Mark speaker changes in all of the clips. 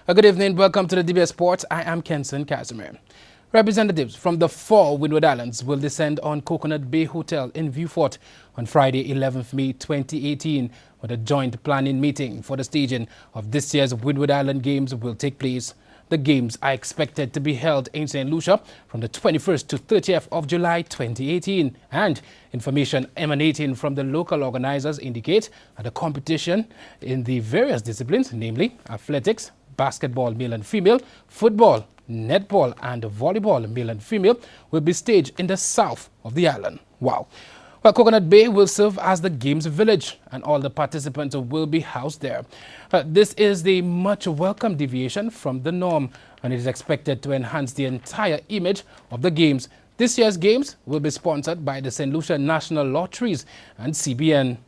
Speaker 1: Good evening, welcome to the DBS Sports. I am Kenson Casimir. Representatives from the 4 Windward Islands will descend on Coconut Bay Hotel in Vieux-Fort on Friday, 11th May 2018, with a joint planning meeting for the staging of this year's Windward Island Games will take place. The Games are expected to be held in St. Lucia from the 21st to 30th of July 2018, and information emanating from the local organizers indicate that the competition in the various disciplines, namely athletics, basketball male and female, football, netball and volleyball male and female, will be staged in the south of the island. Wow. Well, Coconut Bay will serve as the Games village and all the participants will be housed there. This is the much welcome deviation from the norm, and it is expected to enhance the entire image of the Games. This year's Games will be sponsored by the St. Lucia National Lotteries and CBN.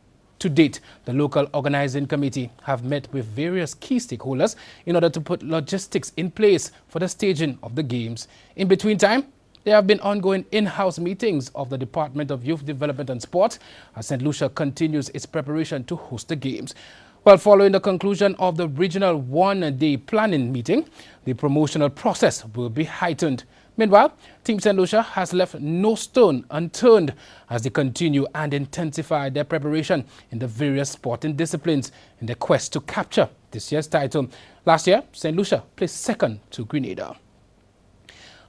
Speaker 1: To date, the local organizing committee have met with various key stakeholders in order to put logistics in place for the staging of the Games. In between time, there have been ongoing in-house meetings of the Department of Youth Development and Sport as St. Lucia continues its preparation to host the Games. Well, following the conclusion of the regional one-day planning meeting, the promotional process will be heightened. Meanwhile, Team St. Lucia has left no stone unturned as they continue and intensify their preparation in the various sporting disciplines in the quest to capture this year's title. Last year, St. Lucia placed second to Grenada.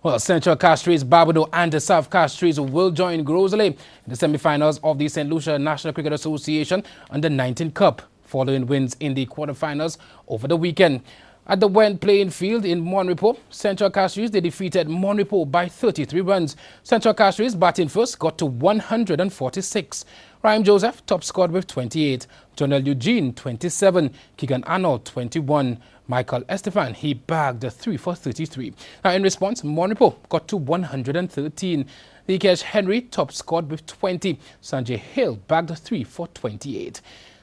Speaker 1: Well, Central Castries, Barbados and the South Castries will join Grosley in the semi-finals of the St. Lucia National Cricket Association Under-19 Cup, following wins in the quarterfinals over the weekend. At the Wend playing field in Monrepo, Central Castries, they defeated Monrepo by 33 runs. Central Castries, batting first, got to 146. Ryan Joseph top scored with 28. Jonel Eugene, 27. Keegan Arnold, 21. Michael Estefan, he bagged 3 for 33. Now, in response, Monrepo got to 113. Nikesh Henry top scored with 20. Sanjay Hill bagged 3 for 28.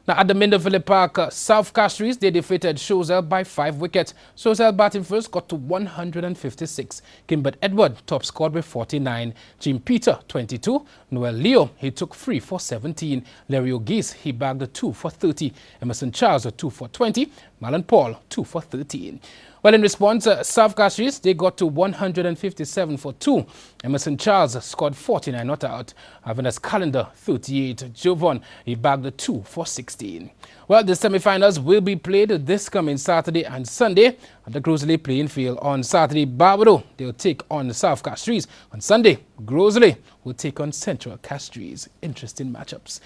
Speaker 1: Now, at the Minderville Park, South Castries, they defeated Choiseul by 5 wickets. Choiseul batting first got to 156. Kimbert Edward top scored with 49. Jim Peter, 22. Noel Leo, he took 3 for 17. Larry O'Geese, he bagged 2 for 30. Emerson Charles, 2 for 20. Marlon Paul, 2 for 13. Well, in response, South Castries, they got to 157 for 2. Emerson Charles scored 49 not out. Avenas Calendar, 38. Jovan, he bagged 2 for 16. Well, the semi-finals will be played this coming Saturday and Sunday at the Grosley playing field. On Saturday, Barbados, they'll take on South Castries. On Sunday, Grosley will take on Central Castries. Interesting matchups.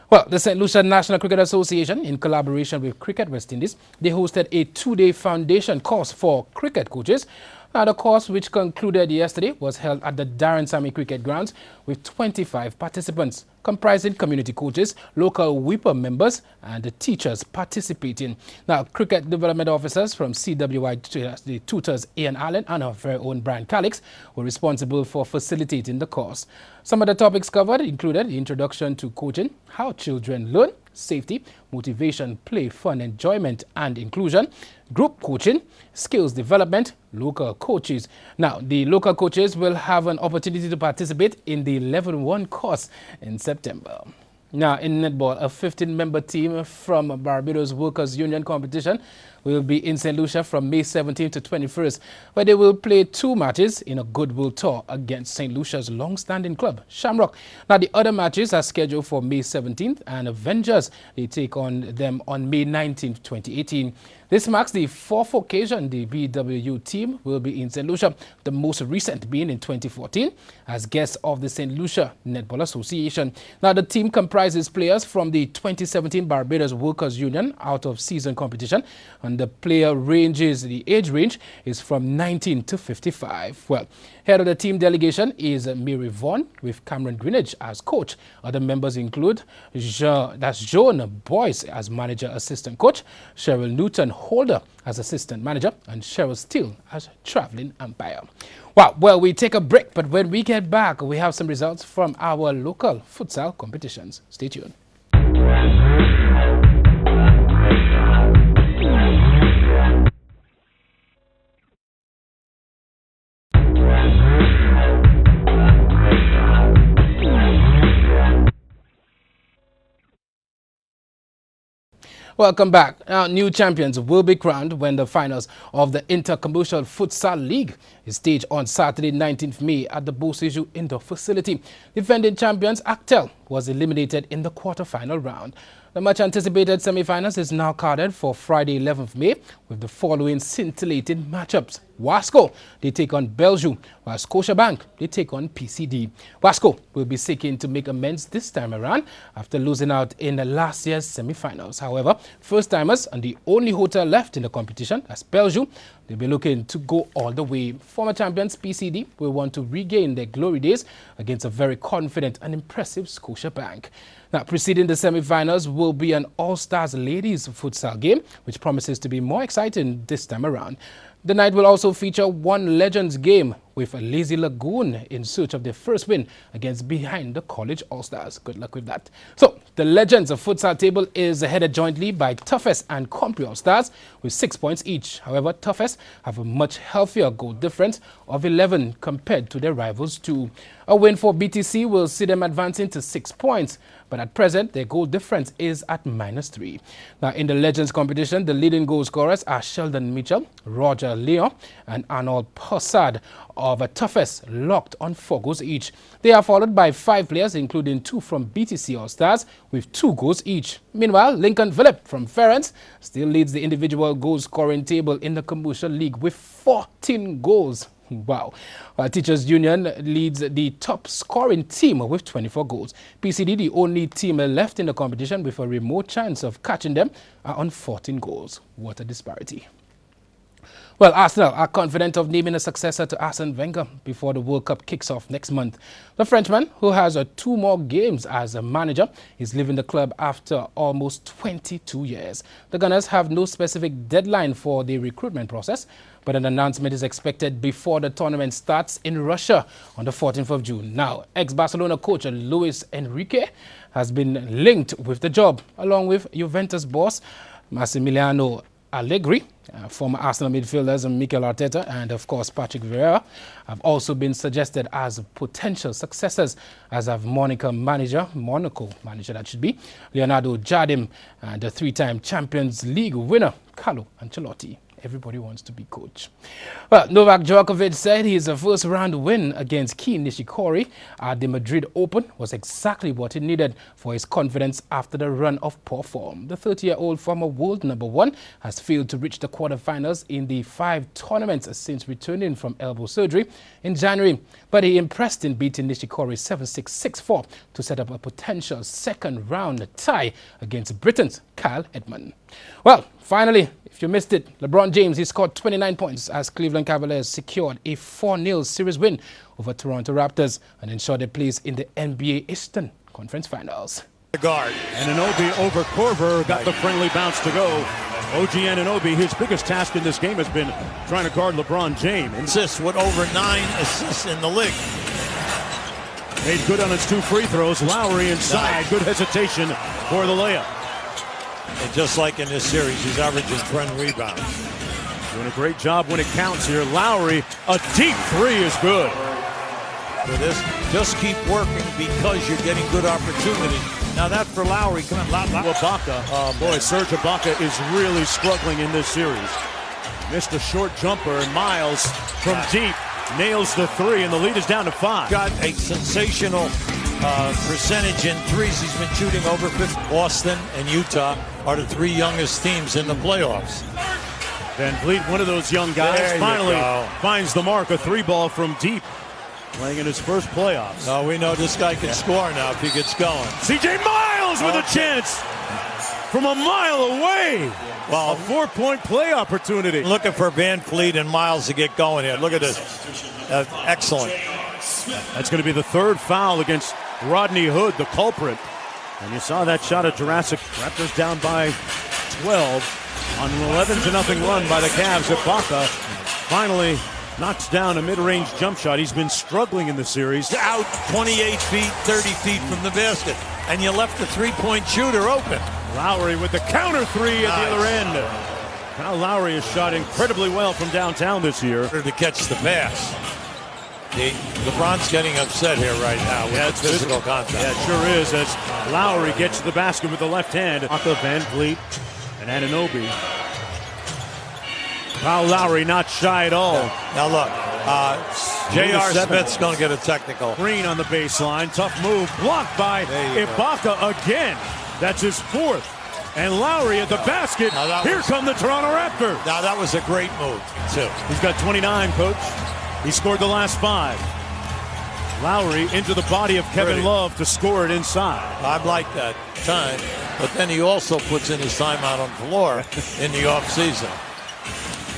Speaker 1: Well, the St. Lucia National Cricket Association, in collaboration with Cricket West Indies, they hosted a 2-day foundation course for cricket coaches. Now, the course, which concluded yesterday, was held at the Darren Sammy Cricket Grounds with 25 participants, comprising community coaches, local WIPA members, and the teachers participating. Now, cricket development officers from CWI, the tutors Ian Allen and our very own Brian Calix, were responsible for facilitating the course. Some of the topics covered included the introduction to coaching, how children learn, safety, motivation, play, fun, enjoyment, and inclusion, group coaching, skills development, local coaches. Now, the local coaches will have an opportunity to participate in the 11-1 course in September. Now, in netball, a 15-member team from Barbados Workers Union competition will be in St. Lucia from May 17th to 21st, where they will play 2 matches in a goodwill tour against St. Lucia's long-standing club, Shamrock. Now, the other matches are scheduled for May 17th, and Avengers, they take on them on May 19th, 2018. This marks the 4th occasion the BWU team will be in St. Lucia, the most recent being in 2014 as guests of the St. Lucia Netball Association. Now, the team comprises players from the 2017 Barbados Workers Union out-of-season competition, and the age range is from 19 to 55. Well, head of the team delegation is Mary Vaughan, with Cameron Greenidge as coach. Other members include Joan Boyce as manager assistant coach, Cheryl Newton Holder as assistant manager, and Cheryl Steele as traveling umpire. Wow, well, we take a break, but when we get back, we have some results from our local futsal competitions. Stay tuned. Welcome back. Now, new champions will be crowned when the finals of the Intercommercial Futsal League is staged on Saturday, 19th May at the Bosiju Indoor Facility. Defending champions Actel was eliminated in the quarter-final round. The much-anticipated semi-finals is now carded for Friday, 11th May, with the following scintillating matchups. Wasco, they take on Bellevue, while Scotiabank, they take on PCD. Wasco will be seeking to make amends this time around after losing out in last year's semi-finals. However, first-timers and the only hotel left in the competition, as Bellevue, they'll be looking to go all the way. Former champions PCD will want to regain their glory days against a very confident and impressive Scotiabank. Now, preceding the semi-finals will be an All-Stars ladies futsal game, which promises to be more exciting this time around. The night will also feature one Legends game with a Lazy Lagoon in search of their first win against Behind the College All-Stars. Good luck with that. So, the Legends of futsal table is headed jointly by Toughest and Compre All-Stars with 6 points each. However, Toughest have a much healthier goal difference of 11 compared to their rivals too. A win for BTC will see them advancing to 6 points, but at present their goal difference is at -3. Now, in the Legends competition, the leading goal scorers are Sheldon Mitchell, Roger Leon and Arnold Possard of Toughest, locked on 4 goals each. They are followed by 5 players, including 2 from BTC All-Stars, with 2 goals each. Meanwhile, Lincoln Phillip from Ference still leads the individual goal scoring table in the Commercial League with 14 goals. Wow. While Teachers Union leads the top scoring team with 24 goals. PCD, the only team left in the competition with a remote chance of catching them, are on 14 goals. What a disparity. Well, Arsenal are confident of naming a successor to Arsene Wenger before the World Cup kicks off next month. The Frenchman, who has 2 more games as a manager, is leaving the club after almost 22 years. The Gunners have no specific deadline for the recruitment process, but an announcement is expected before the tournament starts in Russia on the 14th of June. Now, ex-Barcelona coach Luis Enrique has been linked with the job, along with Juventus boss Massimiliano Allegri. Former Arsenal midfielders Mikel Arteta and, of course, Patrick Vieira have also been suggested as potential successors, as have Monaco manager that should be, Leonardo Jardim, and the 3-time Champions League winner, Carlo Ancelotti. Everybody wants to be coach. Well, Novak Djokovic said his first-round win against Kei Nishikori at the Madrid Open was exactly what he needed for his confidence after the run of poor form. The 30-year-old former world #1 has failed to reach the quarterfinals in the 5 tournaments since returning from elbow surgery in January. But he impressed in beating Nishikori 7-6, 6-4 to set up a potential second-round tie against Britain's Kyle Edmund. Well, finally, if you missed it, LeBron James, he scored 29 points as Cleveland Cavaliers secured a 4-0 series win over Toronto Raptors and ensured a place in the NBA Eastern Conference Finals.
Speaker 2: Guard. And Anunoby over Korver got the friendly bounce to go. OG Anunoby, his biggest task in this game has been trying to guard LeBron James.
Speaker 3: Assists with over 9 assists in the league.
Speaker 2: Made good on his 2 free throws. Lowry inside. Good hesitation for the layup.
Speaker 3: And just like in this series, he's averaging 10 rebounds.
Speaker 2: Doing a great job when it counts here. Lowry, a deep 3 is good.
Speaker 3: For this, just keep working because you're getting good opportunity. Now that for Lowry, come on,
Speaker 2: Ibaka. Oh boy, Serge Ibaka is really struggling in this series. Missed a short jumper, and Miles from deep nails the 3, and the lead is down to 5.
Speaker 3: Got a sensational percentage in threes. He's been shooting over 50. Boston and Utah are the 3 youngest teams in the playoffs.
Speaker 2: Van Vliet, one of those young guys, finally finds the mark. A 3-ball from deep, playing in his first playoffs.
Speaker 3: No, we know this guy can score now if he gets going.
Speaker 2: C.J. Miles with a chance from a mile away.
Speaker 3: Well,
Speaker 2: a 4-point play opportunity.
Speaker 3: Looking for Van Vliet and Miles to get going here. Look at this. Excellent.
Speaker 2: That's going to be the 3rd foul against Rodney Hood, the culprit. And you saw that shot at Jurassic. Raptors down by 12 on an 11-0 run by the Cavs. Ibaka finally knocks down a mid-range jump shot. He's been struggling in the series.
Speaker 3: Out 28 feet, 30 feet from the basket. And you left the 3-point shooter open.
Speaker 2: Lowry with the counter 3 at the other end. Kyle Lowry has shot incredibly well from downtown this year.
Speaker 3: To catch the pass. LeBron's getting upset here right now with the physical contact.
Speaker 2: Yeah, it sure is, as Lowry gets to the basket with the left hand. Van Vliet And Anunoby. Kyle Lowry not shy at all.
Speaker 3: Now look, J.R. Smith's going to get a technical.
Speaker 2: Green on the baseline. Tough move. Blocked by Ibaka again. That's his fourth. And Lowry at the basket. Here come the Toronto Raptors.
Speaker 3: Now that was a great move, too.
Speaker 2: He's got 29, Coach. He scored the last 5. Lowry into the body of Kevin Love to score it inside.
Speaker 3: I like that time. But then he also puts in his timeout on the floor in the offseason.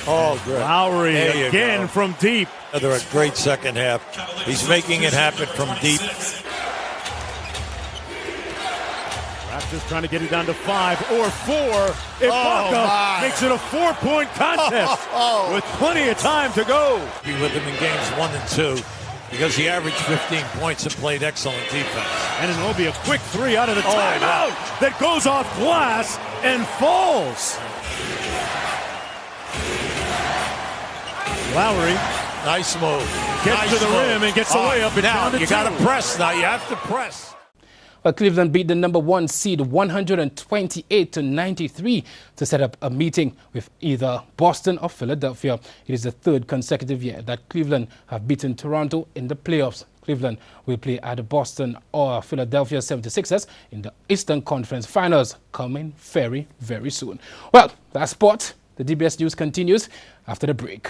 Speaker 3: Oh, great.
Speaker 2: Lowry again from deep.
Speaker 3: Another great second half. He's making it happen from deep.
Speaker 2: Raptors trying to get it down to 5 or 4. Ibaka makes it a 4-point contest with plenty of time to go.
Speaker 3: Be with him in games 1 and 2 because he averaged 15 points and played excellent defense.
Speaker 2: And Anunoby, a quick 3 out of the timeout that goes off glass and falls. Lowry,
Speaker 3: nice move.
Speaker 2: Gets to the rim and gets the layup.
Speaker 3: Now you got to press. Now you have to press.
Speaker 1: Well, Cleveland beat the number 1 seed 128-93 to set up a meeting with either Boston or Philadelphia. It is the 3rd consecutive year that Cleveland have beaten Toronto in the playoffs. Cleveland will play at the Boston or Philadelphia 76ers in the Eastern Conference Finals coming very, very soon. Well, that's sport. The DBS News continues after the break.